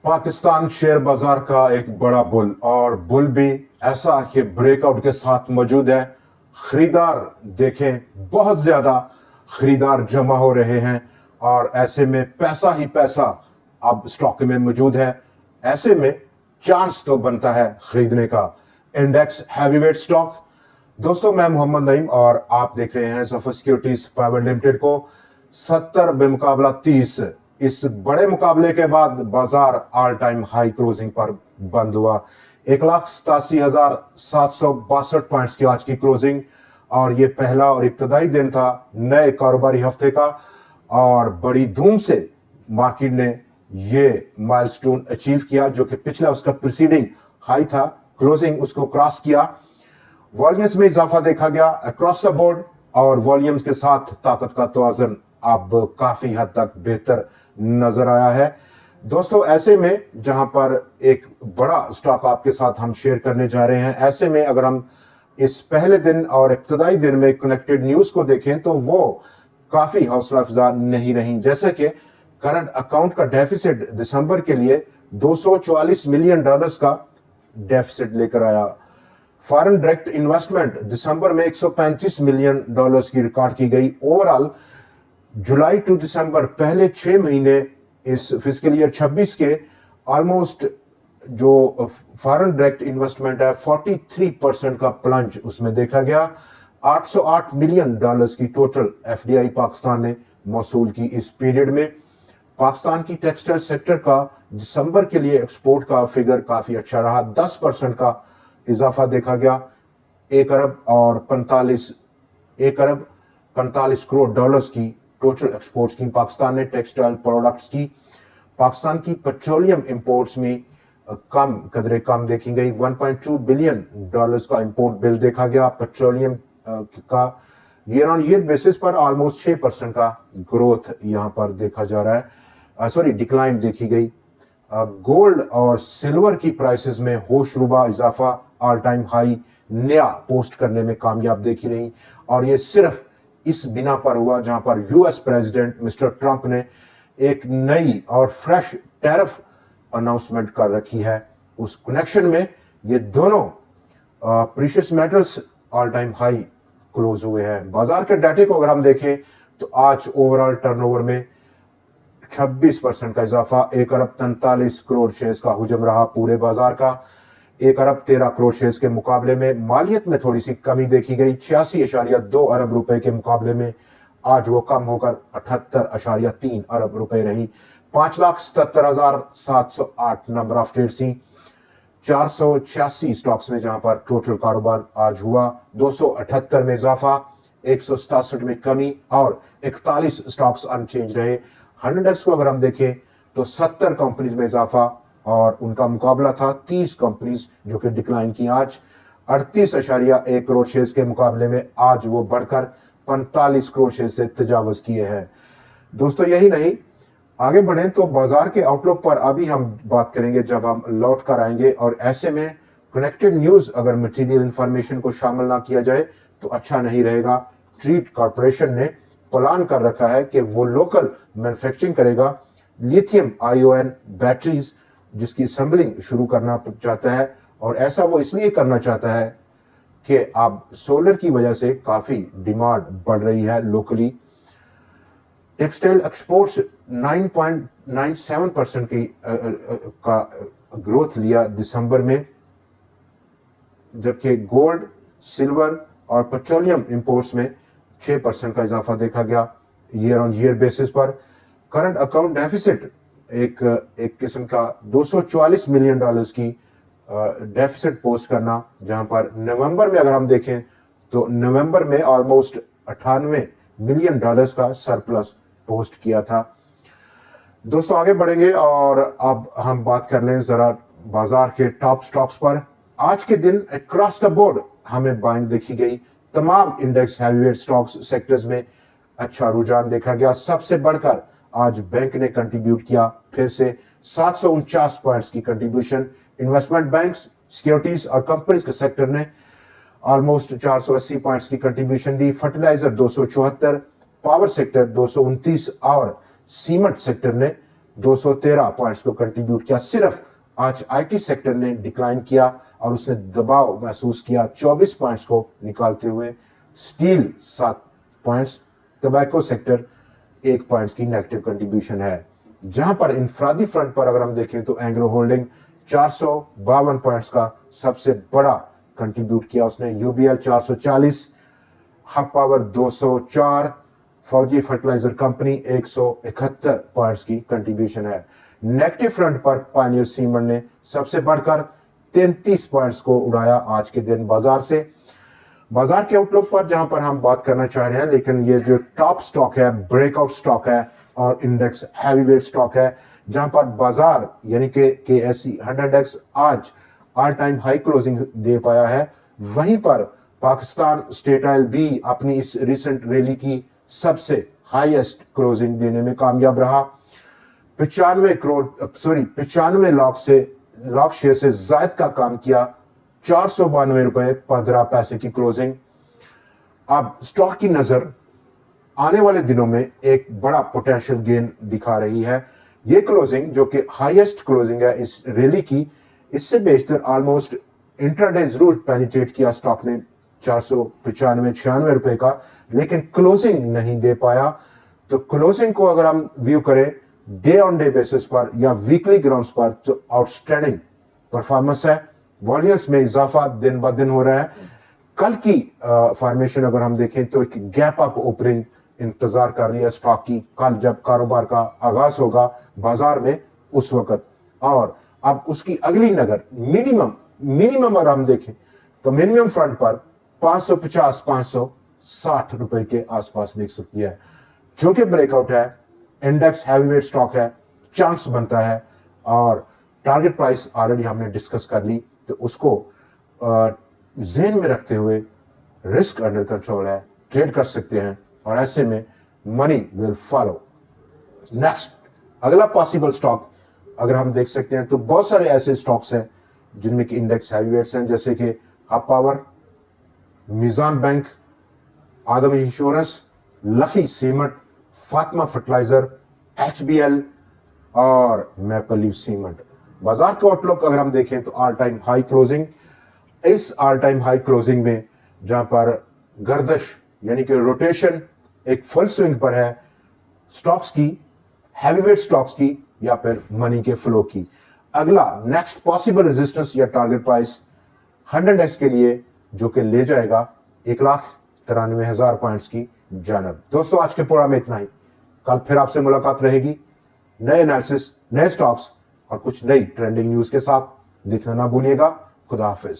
Pakistan share बाजार का एक बड़ा बुल और बुल भी ऐसा कि ब्रेकआउट के साथ मौजूद है। खरीदार देखें, बहुत ज्यादा खरीदार जमा हो रहे हैं और ऐसे में पैसा ही पैसा अब स्टॉक में मौजूद है। ऐसे में चांस तो बनता है खरीदने का। Index heavyweight stock. दोस्तों, मैं मोहम्मद नईम और आप देख रहे हैं सफर सिक्योरिटीज प्राइवेट लिमिटेड को। 70 बेमुकाबला 30। इस बड़े मुकाबले के बाद बाजार ऑल टाइम हाई क्लोजिंग पर बंद हुआ। 1,87,762 पॉइंट्स की आज की क्लोजिंग और ये पहला और इब्तदाई दिन था नए कारोबारी हफ्ते का और बड़ी धूम से मार्केट ने ये माइलस्टोन अचीव किया जो कि पिछला उसका प्रीसीडिंग हाई था। क्लोजिंग उसको क्रॉस किया। वॉल्यूम्स में इजाफा देखा गया अक्रॉस द बोर्ड और वॉल्यूम्स के साथ ताकत का तवाज़ुन अब काफी हद तक बेहतर नजर आया है। दोस्तों, ऐसे में जहां पर एक बड़ा स्टॉक आपके साथ हम शेयर करने जा रहे हैं, ऐसे में अगर हम इस पहले दिन और इब्तदाई दिन में कनेक्टेड न्यूज को देखें तो वो काफी हौसला अफजा नहीं रही। जैसे कि करंट अकाउंट का डेफिसिट दिसंबर के लिए $244 मिलियन का डेफिसिट लेकर आया। फॉरेन डायरेक्ट इन्वेस्टमेंट दिसंबर में $135 मिलियन की रिकॉर्ड की गई। ओवरऑल जुलाई टू दिसंबर पहले 6 महीने इस फिस्कल ईयर 26 के ऑलमोस्ट जो फॉरेन डायरेक्ट इन्वेस्टमेंट है 43% का प्लंज उसमें देखा गया। $808 मिलियन की टोटल एफडीआई पाकिस्तान ने मौसूल की इस पीरियड में। पाकिस्तान की टेक्सटाइल सेक्टर का दिसंबर के लिए एक्सपोर्ट का फिगर काफी अच्छा रहा। 10% का इजाफा देखा गया। 1 अरब 45 करोड़ डॉलर्स की टोटल एक्सपोर्ट्स की पाकिस्तान ने टेक्सटाइल प्रोडक्ट्स की। पाकिस्तान की पेट्रोलियम इंपोर्ट्स में कदरे कम देखी गई। $1.2 बिलियन का इंपोर्ट बिल देखा गया पेट्रोलियम का। ईयर ऑन ईयर बेसिस पर ऑलमोस्ट 6% का ग्रोथ यहां पर देखा जा रहा है, डिक्लाइन देखी गई। गोल्ड और सिल्वर की प्राइसेस में होशरुबा इजाफा ऑल टाइम हाई नया पोस्ट करने में कामयाब देखी रही और ये सिर्फ इस बिना पर हुआ जहां पर यूएस प्रेसिडेंट मिस्टर ट्रंप ने एक नई और फ्रेश टैरिफ अनाउंसमेंट कर रखी है। उस कनेक्शन में ये दोनों precious metals all time high close हुए हैं। बाजार के डाटे को अगर हम देखें तो आज ओवरऑल टर्नओवर में 26% का इजाफा। 1 अरब 43 करोड़ शेयर्स का हुजम रहा पूरे बाजार का। 1 अरब 13 करोड़ शेयर्स के मुकाबले में मालियत में थोड़ी सी कमी देखी गई। 86.2 अरब रुपए के मुकाबले में आज वो कम होकर 78.3 अरब रुपए रही। 5,77,708 नंबर ऑफ ट्रेड्स थी 486 स्टॉक्स में, जहां पर टोटल कारोबार आज हुआ 278 में इजाफा, 167 में कमी और 41 स्टॉक्स अनचेंज रहे। 100 को अगर हम देखें तो 70 कंपनीज में इजाफा और उनका मुकाबला था 30 कंपनीज जो कि डिक्लाइन की। आज 38.1 करोड़ शेयर्स के मुकाबले में आज वो बढ़कर 45 करोड़ शेयर से तजावज किए हैं। दोस्तों, यही नहीं, आगे बढ़ें तो बाजार के आउटलुक पर अभी हम बात करेंगे जब हम लौट कर आएंगे। और ऐसे में कनेक्टेड न्यूज अगर मटेरियल इंफॉर्मेशन को शामिल ना किया जाए तो अच्छा नहीं रहेगा। ट्रीट कॉर्पोरेशन ने प्लान कर रखा है कि वो लोकल मैन्युफैक्चरिंग करेगा लिथियम आयोन बैटरीज जिसकी असेंबलिंग शुरू करना चाहता है और ऐसा वो इसलिए करना चाहता है कि अब सोलर की वजह से काफी डिमांड बढ़ रही है लोकली। टेक्सटाइल एक्सपोर्ट्स 9.97% का ग्रोथ लिया दिसंबर में, जबकि गोल्ड, सिल्वर और पेट्रोलियम इंपोर्ट्स में 6% का इजाफा देखा गया ईयर ऑन ईयर बेसिस पर। करंट अकाउंट डेफिसिट एक किस्म का $244 मिलियन की डेफिसिट पोस्ट करना, जहां पर नवंबर में अगर हम देखें तो नवंबर में ऑलमोस्ट $98 मिलियन का सरप्लस पोस्ट किया था। दोस्तों, आगे बढ़ेंगे और अब हम बात कर लें जरा बाजार के टॉप स्टॉक्स पर। आज के दिन अक्रॉस द बोर्ड हमें बाइंग देखी गई। तमाम इंडेक्स हैवीवेट स्टॉक्स सेक्टर्स में अच्छा रुझान देखा गया। सबसे बढ़कर आज बैंक ने कंट्रीब्यूट किया, फिर से 749 पॉइंट्स की कंट्रीब्यूशन। इन्वेस्टमेंट बैंक्स, सिक्योरिटीज और कंपनीज के सेक्टर ने ऑलमोस्ट 480 पॉइंट्स की कंट्रीब्यूशन दी। फर्टिलाइजर 274, पावर सेक्टर 229 और सीमेंट सेक्टर ने 213 पॉइंट्स को कंट्रीब्यूट किया। सिर्फ आज आईटी सेक्टर ने डिक्लाइन किया और उसने दबाव महसूस किया 24 पॉइंट्स को निकालते हुए। Steel 7 points, tobacco sector 1 points की नेगेटिव कंट्रीब्यूशन है। जहां पर इंफरादी फ्रंट पर अगर हम देखें तो एंग्रो होल्डिंग 452 पॉइंट्स का सबसे बड़ा कंट्रीब्यूट किया उसने। यूबीएल 440, हब पावर 204, फौजी फर्टिलाइजर कंपनी 171 पॉइंट्स की कंट्रीब्यूशन है। नेगेटिव फ्रंट पर पायनियर सीमेंट ने सबसे बढ़कर 33 पॉइंट्स को उड़ाया आज के दिन बाजार से। बाजार के आउटलुक पर जहां पर हम बात करना चाह रहे हैं, लेकिन ये जो टॉप स्टॉक है, ब्रेकआउट स्टॉक है और इंडेक्स हैवीवेट स्टॉक है, जहां पर बाजार यानी कि KSE 100X आज ऑल टाइम हाई क्लोजिंग दे पाया है। वहीं पर पाकिस्तान स्टेट ऑयल भी अपनी इस रिसेंट रैली की सबसे हाईएस्ट क्लोजिंग देने में कामयाब रहा। 95 लाख शेयर से जायद का काम किया। 492 रुपए 15 पैसे की क्लोजिंग। अब स्टॉक की नजर आने वाले दिनों में एक बड़ा पोटेंशियल गेन दिखा रही है। ये क्लोजिंग जो कि हाईएस्ट क्लोजिंग है इस रैली की, इससे बेशतर ऑलमोस्ट इंट्राडे जरूर पेनिट्रेट किया स्टॉक ने 495-96 रुपए का, लेकिन क्लोजिंग नहीं दे पाया। तो क्लोजिंग को अगर हम व्यू करें डे ऑन डे बेसिस पर या वीकली ग्राउंड्स पर, तो आउटस्टैंडिंग परफॉर्मेंस है। वॉल्यूम्स में इजाफा दिन ब दिन हो रहा है। कल की फॉर्मेशन अगर हम देखें तो एक गैप अप ओपनिंग इंतजार कर रही है स्टॉक की, कल जब कारोबार का आगाज होगा बाजार में उस वक्त। और अब उसकी अगली नजर मिनिमम अगर हम देखें तो मिनिमम फ्रंट पर 550-560 रुपए के आसपास देख सकती है, जो कि ब्रेकआउट है। इंडेक्स हैवीवेट स्टॉक है, चांस बनता है और टारगेट प्राइस ऑलरेडी हमने डिस्कस कर ली, तो उसको ज़हन में रखते हुए रिस्क अंडर कंट्रोल है, ट्रेड कर सकते हैं और ऐसे में मनी विल फॉलो। नेक्स्ट अगला पॉसिबल स्टॉक अगर हम देख सकते हैं तो बहुत सारे ऐसे स्टॉक्स हैं जिनमें कि इंडेक्स हैवीवेट्स हैं, जैसे कि हब पावर, मिजान बैंक, आदम इंश्योरेंस, लकी सीमेंट, फातिमा फर्टिलाइजर, HBL और मैपल लीफ सीमेंट। बाजार का आउटलुक अगर हम देखें तो ऑल टाइम हाई क्लोजिंग। इस ऑल टाइम हाई क्लोजिंग में जहां पर गर्दिश यानी कि रोटेशन एक फुल स्विंग पर है स्टॉक्स की, हैवीवेट स्टॉक्स की या फिर मनी के फ्लो की। अगला नेक्स्ट पॉसिबल रेजिस्टेंस या टारगेट प्राइस 100X के लिए, जो कि ले जाएगा 1,93,000 पॉइंट्स की जानब। दोस्तों आज के प्रोग्राम में इतना ही। कल फिर आपसे मुलाकात रहेगी नए एनालिसिस, नए स्टॉक्स और कुछ नई ट्रेंडिंग न्यूज के साथ। देखना ना भूलिएगा। खुदा हाफिज।